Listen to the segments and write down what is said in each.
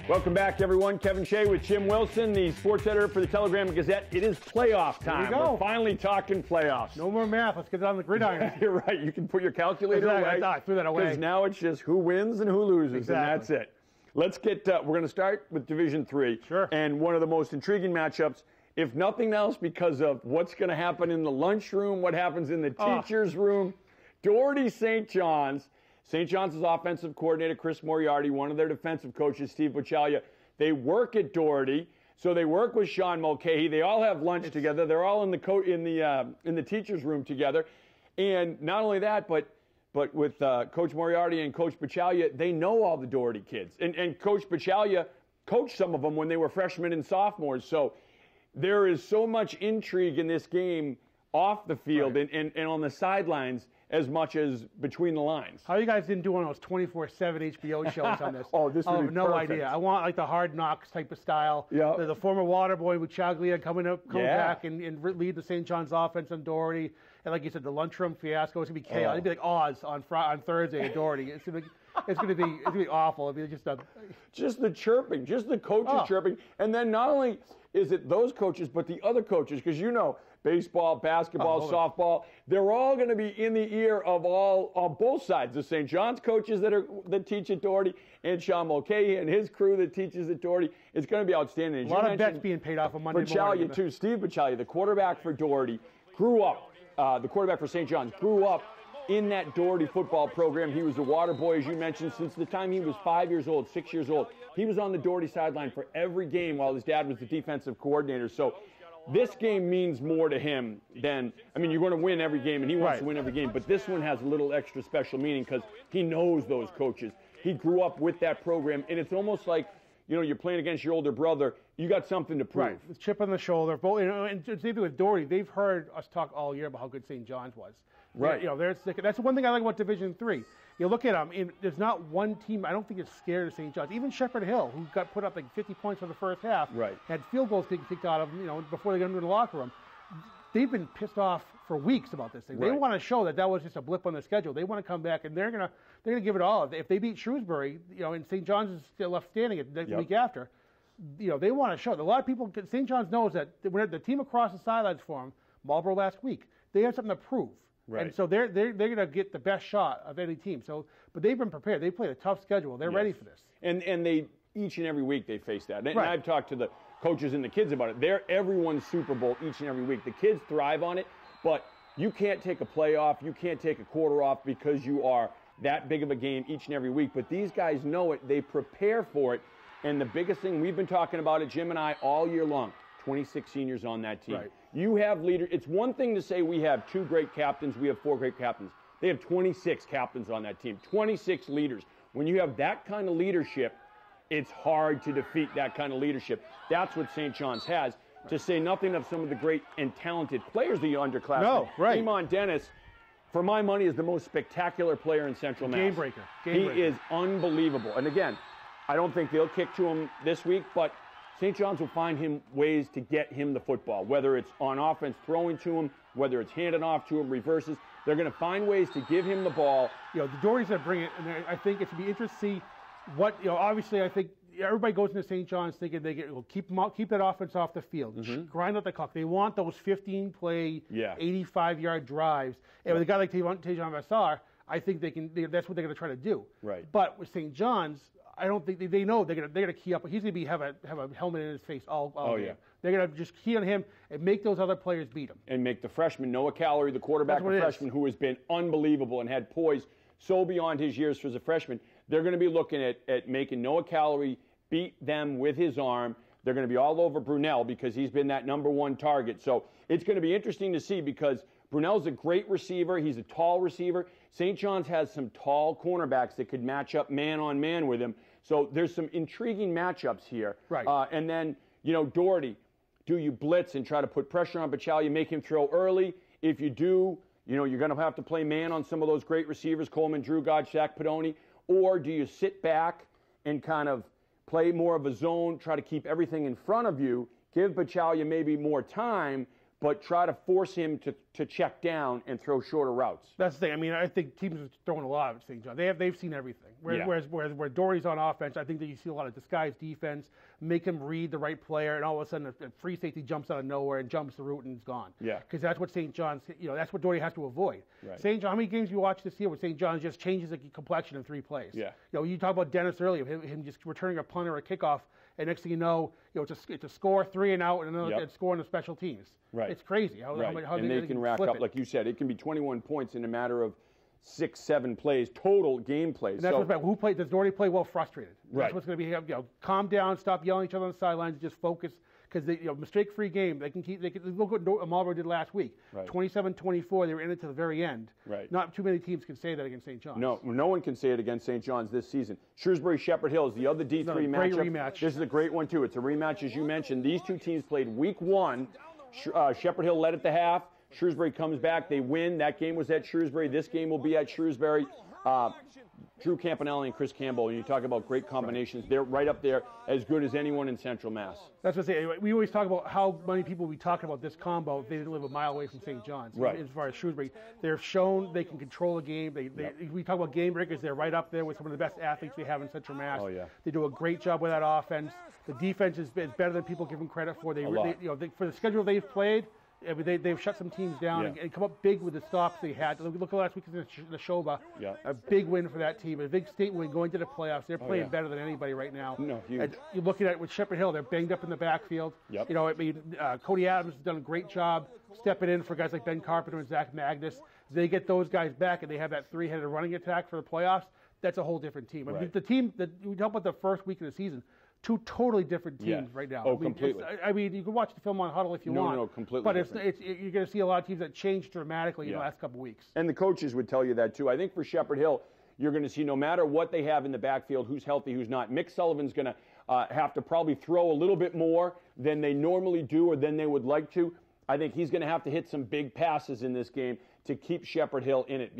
Welcome back, everyone. Kevin Shea with Jim Wilson, the sports editor for the Telegram and Gazette. It is playoff time. There we go. We're finally talking playoffs. No more math. Let's get it on the gridiron. You're right. You can put your calculator away. I threw that away. Because now it's just who wins and who loses, Exactly. and that's it. Let's get. We're going to start with Division III. Sure. And one of the most intriguing matchups, if nothing else, because of what's going to happen in the lunchroom, what happens in the teacher's room. Doherty St. John's. St. John's' offensive coordinator, Chris Moriarty, one of their defensive coaches, Steve Bacaglia. They work at Doherty, so they work with Sean Mulcahy. They all have lunch together. They're all in the teachers' room together. And not only that, but with Coach Moriarty and Coach Bacaglia, they know all the Doherty kids. And Coach Bacaglia coached some of them when they were freshmen and sophomores. So there is so much intrigue in this game off the field and on the sidelines as much as between the lines. How you guys didn't do one of those 24/7 HBO shows on this? This would be no perfect. idea. I want like the Hard Knocks type of style. Yeah. The former water boy with Chaglia coming back and lead the St. John's offense on Doherty. And like you said, the lunchroom fiasco. It's gonna be chaos. It'd be like Oz on Thursday at Doherty. It's gonna be awful. It'd be just the chirping, just the coaches chirping, and then not only is it those coaches, but the other coaches, because baseball, basketball, softball, they're all going to be in the ear of both sides. The St. John's coaches that teach at Doherty and Sean Mulcahy and his crew that teaches at Doherty. It's going to be outstanding. A lot of bets being paid off on Monday morning. Bacaglia, too. Steve Bacaglia, the quarterback for Doherty, grew up. The quarterback for St. John's grew up in that Doherty football program. He was a water boy, as you mentioned, since the time he was 5 years old, 6 years old. He was on the Doherty sideline for every game while his dad was the defensive coordinator. So this game means more to him than, you're going to win every game, and he wants to win every game, but this one has a little extra special meaning because he knows those coaches. He grew up with that program, and it's almost like, you're playing against your older brother. You got something to prove. Right, with chip on the shoulder. Both, and even with Doherty, they've heard us talk all year about how good St. John's was. Right. That's one thing I like about Division III. You look at them, there's not one team, I don't think, is scared of St. John's. Even Shepherd Hill, who got put up like 50 points for the first half, had field goals kicked out of them, before they got into the locker room. They've been pissed off for weeks about this thing. They want to show that was just a blip on the schedule. They want to come back, and they're gonna give it all. If they beat Shrewsbury, and St. John's is still left standing the week after, they want to show it. A lot of people, St. John's knows that when the team across the sidelines for them, Marlboro last week, they have something to prove. Right. And so they're going to get the best shot of any team. But they've been prepared. They played a tough schedule. They're ready for this. And they each and every week they face that. And I've talked to the coaches and the kids about it. They're everyone's Super Bowl each and every week. The kids thrive on it, but you can't take a play off. You can't take a quarter off because you are that big of a game each and every week. But these guys know it. They prepare for it. And the biggest thing, we've been talking about it, Jim and I, all year long, 26 seniors on that team. Right. You have leaders. It's one thing to say we have 2 great captains, we have 4 great captains. They have 26 captains on that team, 26 leaders. When you have that kind of leadership, it's hard to defeat that kind of leadership. That's what St. John's has, to say nothing of some of the great and talented players the underclassmen. No, right. Iman Dennis, for my money, is the most spectacular player in Central Mass. Game breaker. He is unbelievable. And again, I don't think they'll kick to him this week, but St. John's will find him ways to get him the football, whether it's on offense throwing to him, whether it's handing off to him, reverses. They're going to find ways to give him the ball. The Doherty's going to bring it, and I think it's going to be interesting to see what, obviously I think everybody goes into St. John's thinking keep that offense off the field, grind out the clock. They want those 15-play, 85-yard drives. And with a guy like Tejan Vassar, I think that's what they're going to try to do. Right. But with St. John's, I don't think they know they're gonna key up. He's gonna have a helmet in his face all game. They're gonna just key on him and make those other players beat him. And make the freshman, Noah Calorie, the quarterback of freshman, who has been unbelievable and had poise so beyond his years as a freshman. They're going to be looking at making Noah Calorie beat them with his arm. They're going to be all over Brunel because he's been that #1 target. So it's going to be interesting to see because Brunel's a great receiver. He's a tall receiver. St. John's has some tall cornerbacks that could match up man-on-man with him. So there's some intriguing matchups here. Right. And then, Doherty, do you blitz and try to put pressure on Bacaglia, make him throw early? If you do, you're going to have to play man on some of those great receivers, Coleman, Drew God, Shaq Pedoni. Or do you sit back and kind of play more of a zone, try to keep everything in front of you, give Bacaglia maybe more time, but try to force him to check down and throw shorter routes. That's the thing. I mean, I think teams are throwing a lot at St. John. They've seen everything. Whereas where Doherty's on offense, I think that you see a lot of disguised defense, make him read the right player, and all of a sudden a free safety jumps out of nowhere and jumps the route and is gone. Yeah. Because that's what St. John's, that's what Doherty has to avoid. Right. St. John, how many games you watch this year where St. John's just changes the complexion in 3 plays? Yeah. You talk about Dennis earlier, him just returning a punt or a kickoff, and next thing you know, it's a score, 3 and out, and another score in the special teams. Right. It's crazy how and they can rack up, like you said, it can be 21 points in a matter of 6, 7 plays, total game plays. And that's what's bad. Who played? Does Doherty play well frustrated? Right. That's what's going to be. Calm down, stop yelling at each other on the sidelines, just focus. Because mistake-free game, they can look what Marlboro did last week. Right. 27-24, they were in it to the very end. Right. Not too many teams can say that against St. John's. No one can say it against St. John's this season. Shrewsbury-Shepherd Hill is the other D3 matchup. Great rematch. This is a great one too. It's a rematch, as you mentioned. These two teams played week 1. Shepherd Hill led at the half. Shrewsbury comes back. They win. That game was at Shrewsbury. This game will be at Shrewsbury. Drew Campanelli and Chris Campbell, and you talk about great combinations. They're right up there, as good as anyone in Central Mass. That's what I say. We always talk about how many people we talk about this combo. They didn't live a mile away from St. John's. Right. As far as Shrewsbury, they've shown they can control a game. We talk about game breakers. They're right up there with some of the best athletes we have in Central Mass. Oh, yeah. They do a great job with that offense. The defense is better than people give them credit for. For the schedule they've played, they've shut some teams down and come up big with the stops they had. Look at last week in the Neshoba. Yeah. A big win for that team, a big state win going to the playoffs. They're playing better than anybody right now. No, huge. And you're looking at with Shepherd Hill, they're banged up in the backfield. Yep. Cody Adams has done a great job stepping in for guys like Ben Carpenter and Zach Magnus. They get those guys back, and they have that 3-headed running attack for the playoffs. That's a whole different team. Right. I mean, the team that we talk about the first week of the season. 2 totally different teams right now. Completely. You can watch the film on Huddle if you want. No, completely. But you're going to see a lot of teams that change dramatically in the last couple of weeks. And the coaches would tell you that too. I think for Shepherd Hill, you're going to see no matter what they have in the backfield, who's healthy, who's not. Mick Sullivan's going to have to probably throw a little bit more than they normally do or than they would like to. I think he's going to have to hit some big passes in this game to keep Shepherd Hill in it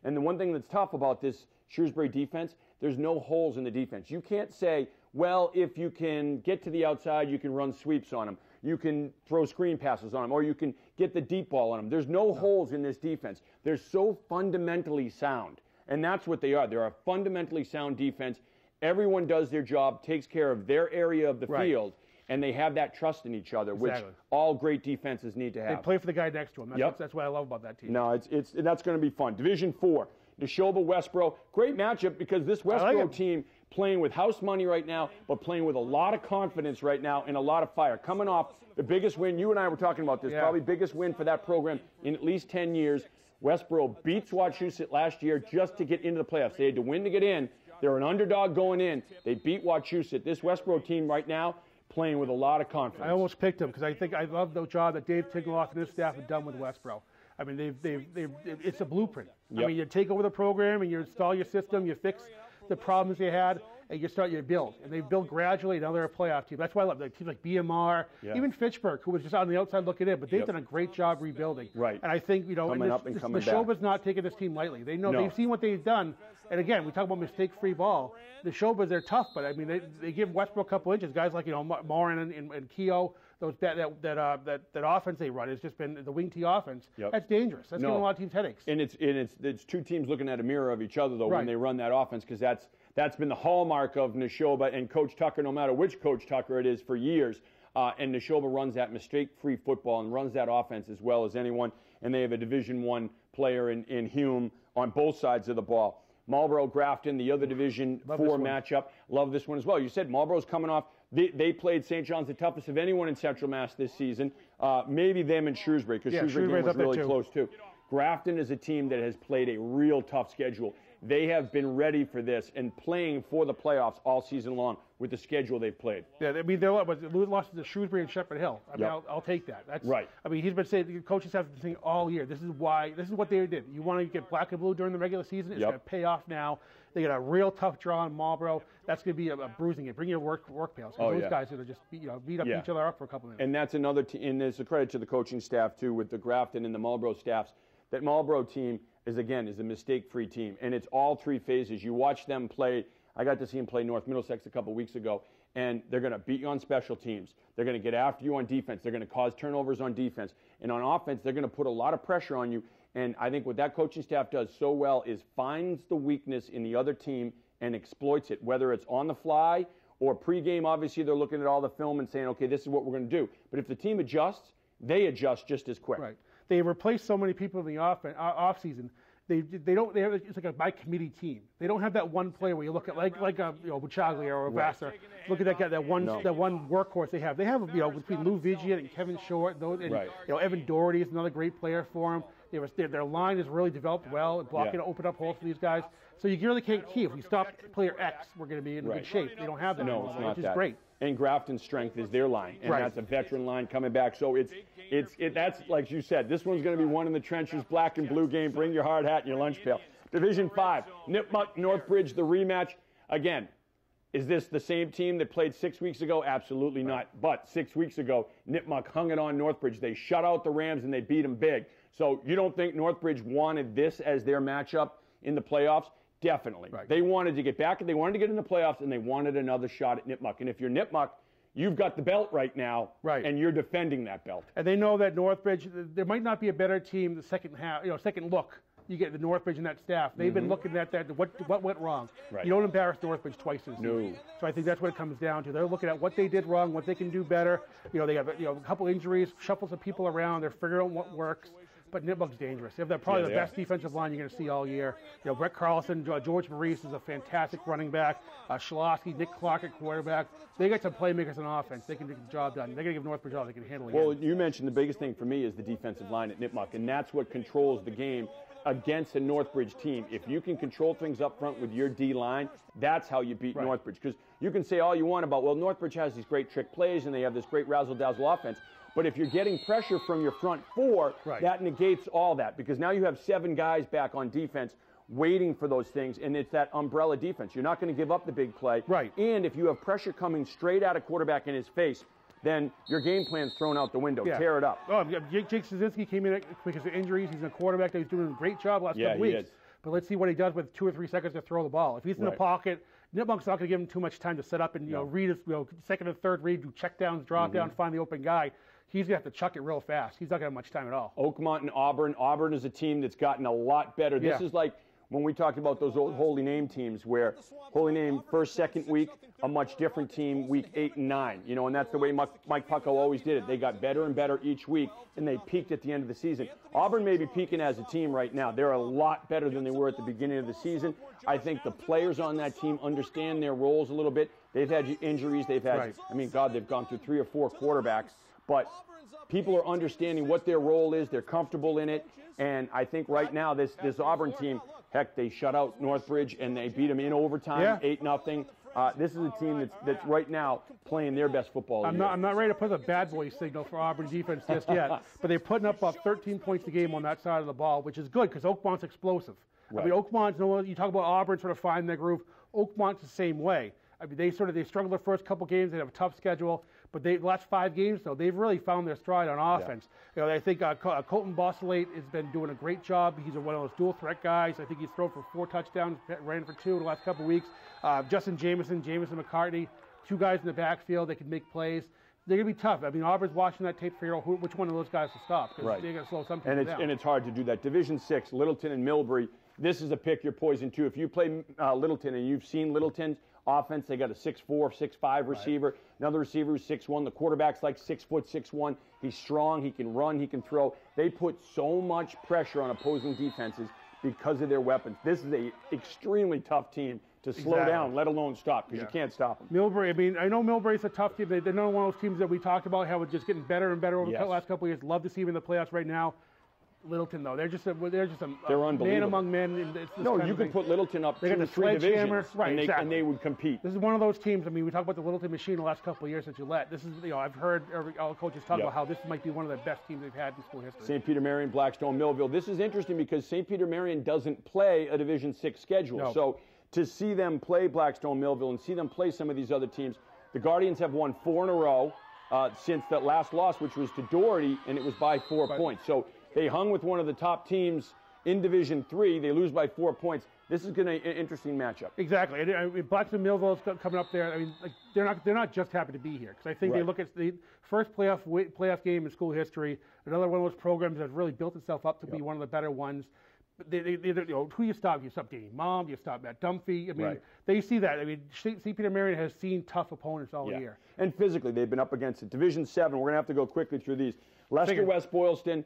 and the one thing that's tough about this Shrewsbury defense, there's no holes in the defense. You can't say, well, if you can get to the outside, you can run sweeps on them. You can throw screen passes on them, or you can get the deep ball on them. There's no holes in this defense. They're so fundamentally sound, and that's what they are. They're a fundamentally sound defense. Everyone does their job, takes care of their area of the field, and they have that trust in each other, which all great defenses need to have. They play for the guy next to him. That's what I love about that team. No, that's going to be fun. Division 4, Neshoba Westboro. Great matchup because this Westboro team playing with house money right now, but playing with a lot of confidence right now and a lot of fire. Coming off the biggest win, you and I were talking about this, probably biggest win for that program in at least 10 years. Westboro beats Wachusett last year just to get into the playoffs. They had to win to get in. They're an underdog going in. They beat Wachusett. This Westboro team right now playing with a lot of confidence. I almost picked them because I love the job that Dave Tigloff and his staff have done with Westboro. I mean, it's a blueprint. I mean, you take over the program and you install your system, you fix the problems they had, and you build. And they build gradually, and now they're a playoff team. That's why I love teams like BMR, even Fitchburg, who was just on the outside looking in, but they've done a great job rebuilding. Right. And I think, Neshoba's not taking this team lightly. They know they've seen what they've done. And again, we talk about mistake-free ball. Neshoba, they're tough, but I mean, they give Westboro a couple inches. Guys like Morin and Keogh, that offense they run has just been the wing T offense. That's dangerous. That's giving a lot of teams headaches. And it's two teams looking at a mirror of each other though when they run that offense, because that's been the hallmark of Neshoba and Coach Tucker, no matter which Coach Tucker it is, for years. And Neshoba runs that mistake-free football and runs that offense as well as anyone. And they have a Division I player in Hume on both sides of the ball. Marlboro Grafton, the other Division 4 matchup. Love this one as well. You said Marlboro's coming off. They played St. John's the toughest of anyone in Central Mass this season. Maybe them and Shrewsbury, because Shrewsbury was really close too. Grafton is a team that has played a real tough schedule. They have been ready for this and playing for the playoffs all season long with the schedule they've played. Yeah, I mean, they're lost to Shrewsbury and Shepherd Hill. I mean, I'll take that. That's right. I mean, he's been saying the coaches have to think all year. This is what they did. You want to get black and blue during the regular season. It's going to pay off now. They got a real tough draw in Marlboro. That's going to be a bruising it. Bring your work pails. Those guys are going to just beat up each other up for a couple minutes. And that's another and there's a credit to the coaching staff too, with the Grafton and the Marlboro staffs. That Marlboro team is a mistake-free team, and it's all 3 phases. You watch them play I got to see them play North Middlesex a couple weeks ago, and they're going to beat you on special teams. They're going to get after you on defense. They're going to cause turnovers on defense. And on offense, they're going to put a lot of pressure on you. And I think what that coaching staff does so well is finds the weakness in the other team and exploits it, whether it's on the fly or pregame. Obviously, they're looking at all the film and saying, okay, this is what we're going to do. But if the team adjusts, they adjust just as quick. Right. They replaced so many people in the off season. It's like a by committee team. They don't have that one player where you look at like Buchaglia or Vassar. Look at that guy, that one workhorse they have. They have between Lou Vigian and Kevin Short, Evan Doherty is another great player for them. Their line is really developed well and blocking to open up holes for these guys. So you really can't key. If we stop player X, we're going to be in good shape. They don't have that anymore, which is great. And Grafton's strength is their line, and that's a veteran line coming back. So that's like you said. This one's going to be one in the trenches, black and blue game. Bring your hard hat and your lunch pail. Division 5, Nipmuc, Northbridge, the rematch. Again, is this the same team that played 6 weeks ago? Absolutely not. But 6 weeks ago, Nipmuc hung it on Northbridge. They shut out the Rams and they beat them big. So you don't think Northbridge wanted this as their matchup in the playoffs? Definitely. They wanted to get back, they wanted to get in the playoffs, and they wanted another shot at Nipmuc. And if you're Nipmuc, you've got the belt right now, and you're defending that belt. And they know that Northbridge, there might not be a better team the second half, second look. You get the Northbridge and that staff. They've been looking at that. What went wrong? You don't embarrass Northbridge twice this season. So I think that's what it comes down to. They're looking at what they did wrong, what they can do better. They have a couple injuries, shuffles of people around. They're figuring out what works. But Nipmuc's dangerous. They have probably the best defensive line you're going to see all year. Brett Carlson, George Maurice is a fantastic running back. Schlosky, Nick Clark at quarterback. They got some playmakers on offense. They can get the job done. They're going to give Northbridge all they can handle. Well, you mentioned the biggest thing for me is the defensive line at Nipmuc, and that's what controls the game against a Northbridge team. If you can control things up front with your D-line, that's how you beat Northbridge. Because you can say all you want about, well, Northbridge has these great trick plays and they have this great razzle-dazzle offense. But if you're getting pressure from your front four, that negates all that, because now you have 7 guys back on defense waiting for those things, and it's that umbrella defense. You're not going to give up the big play. And if you have pressure coming straight at a quarterback in his face, then your game plan's thrown out the window. Tear it up. Oh, Jake Szynski came in because of injuries. He's a quarterback. He's doing a great job last couple weeks. But let's see what he does with 2 or 3 seconds to throw the ball. If he's in the pocket, Nipmuc's not going to give him too much time to set up and read his second or third read, do check downs, drop down, find the open guy. He's going to have to chuck it real fast. He's not going to have much time at all. Oakmont and Auburn. Auburn is a team that's gotten a lot better. This is like when we talked about those old Holy Name teams, where Holy Name first, second week, a much different team week 8 and 9. And that's the way Mike Pucko always did it. They got better and better each week, and they peaked at the end of the season. Auburn may be peaking as a team right now. They're a lot better than they were at the beginning of the season. I think the players on that team understand their roles a little bit. They've had injuries. They've had, they've gone through 3 or 4 quarterbacks. But people are understanding what their role is. They're comfortable in it. And I think right now this Auburn team, heck, they shut out Northbridge and they beat them in overtime, 8-0. This is a team that's right now playing their best football. I'm not ready to put a bad boy signal for Auburn defense just yet, but they're putting up about 13 points a game on that side of the ball, which is good because Oakmont's explosive. Oakmont's, you talk about Auburn sort of finding their groove. Oakmont's the same way. They struggled the first couple games. They have a tough schedule. But the last 5 games, though, they've really found their stride on offense. I think Colton Bosselate has been doing a great job. He's one of those dual threat guys. I think he's thrown for 4 touchdowns, ran for 2 in the last couple of weeks. Justin Jameson McCartney, 2 guys in the backfield that can make plays. They're going to be tough. Auburn's watching that tape to figure out which one of those guys to stop, because they're going to slow some people down. And it's hard to do that. Division 6, Littleton and Millbury. This is a pick your poison, too. If you play Littleton and you've seen Littleton's offense, they got a 6'4", 6'5" receiver. Another receiver who's 6'1". The quarterback's like 6 foot, 6'1". He's strong. He can run. He can throw. They put so much pressure on opposing defenses because of their weapons. This is an extremely tough team to slow down, let alone stop, because you can't stop them. Millbury, I know Millbury's a tough team. They're another one of those teams that we talked about, how it's just getting better and better over the last couple of years. Love to see them in the playoffs right now. Littleton, though, they're just a man among men. You can put Littleton up 2 or 3 divisions, and they would compete. This is one of those teams. We talk about the Littleton machine the last couple of years at Gillette. This is, I've heard all coaches talk about how this might be one of the best teams they've had in school history. St. Peter Marion, Blackstone, Millville. This is interesting because St. Peter Marion doesn't play a Division 6 schedule. So to see them play Blackstone, Millville, and see them play some of these other teams, the Guardians have won 4 in a row since that last loss, which was to Doherty, and it was by 4 points. So they hung with one of the top teams in Division 3. They lose by 4 points. This is going to be an interesting matchup. Exactly. And Blacksburg Millville's coming up there. I mean, like, they're not just happy to be here, because I think they look at the first playoff game in school history. Another one of those programs that really built itself up to be one of the better ones. They who you stop? You stop Danny Mom? You stop Matt Dunphy? I mean, they see that. I mean, St. Peter Marion has seen tough opponents all year. And physically, they've been up against it. Division 7, we're going to have to go quickly through these. Leicester, West Boylston,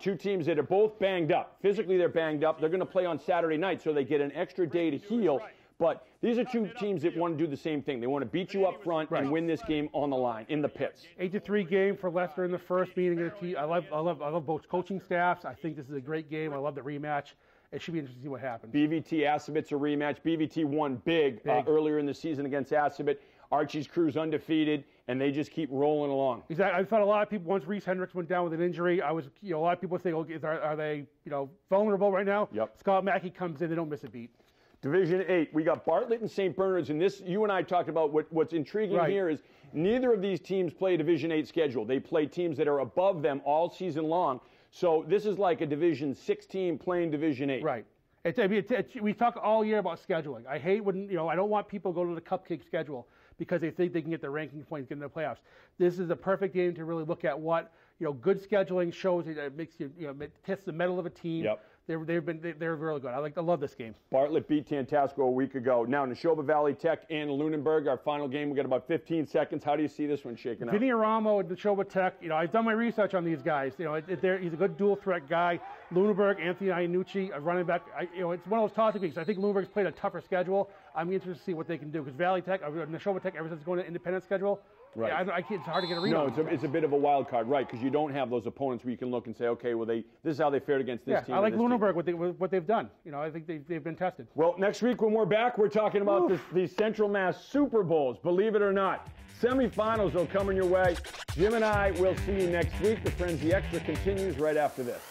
two teams that are both banged up. Physically, they're banged up. They're going to play on Saturday night, so they get an extra day to heal. But these are two teams that want to do the same thing. They want to beat you up front and win this game on the line, in the pits. 8-3 game for Leicester in the first meeting of the team. I love both coaching staffs. I think this is a great game. I love the rematch. It should be interesting to see what happens. BVT Assabet's a rematch. BVT won big. Earlier in the season against Assabet. Archie's crew's undefeated, and they just keep rolling along. Exactly. I thought a lot of people, once Reese Hendricks went down with an injury, a lot of people say, are they vulnerable right now? Yep. Scott Mackey comes in, they don't miss a beat. Division 8, we got Bartlett and St. Bernard's, and this, you and I talked about what's intriguing here is neither of these teams play a Division 8 schedule. They play teams that are above them all season long. So this is like a Division 6 team playing Division 8. Right. We talk all year about scheduling. I hate when, I don't want people to go to the cupcake schedule because they think they can get the ranking points in the playoffs. This is a perfect game to really look at what, good scheduling shows. It makes it tests the mettle of a team. Yep. They're really good. I love this game. Bartlett beat Tantasco a week ago. Now, Neshoba Valley Tech and Lunenburg, our final game. We got about 15 seconds. How do you see this one shaking out? Vinny Aramo at Neshoba Tech. I've done my research on these guys. He's a good dual threat guy. Lunenburg, Anthony Iannucci, a running back. It's one of those toss-up weeks. I think Lunenburg's played a tougher schedule. I'm interested to see what they can do because Valley Tech, Neshoba Tech, ever since going to independent schedule. Right. It's hard to get a read on. No, it's a bit of a wild card, right? Because you don't have those opponents where you can look and say, okay, well, this is how they fared against this team. I like Lunenburg, what they've done. I think they've been tested. Well, next week when we're back, we're talking about these Central Mass Super Bowls. Believe it or not, semifinals are coming your way. Jim and I will see you next week. The Frenzy Extra continues right after this.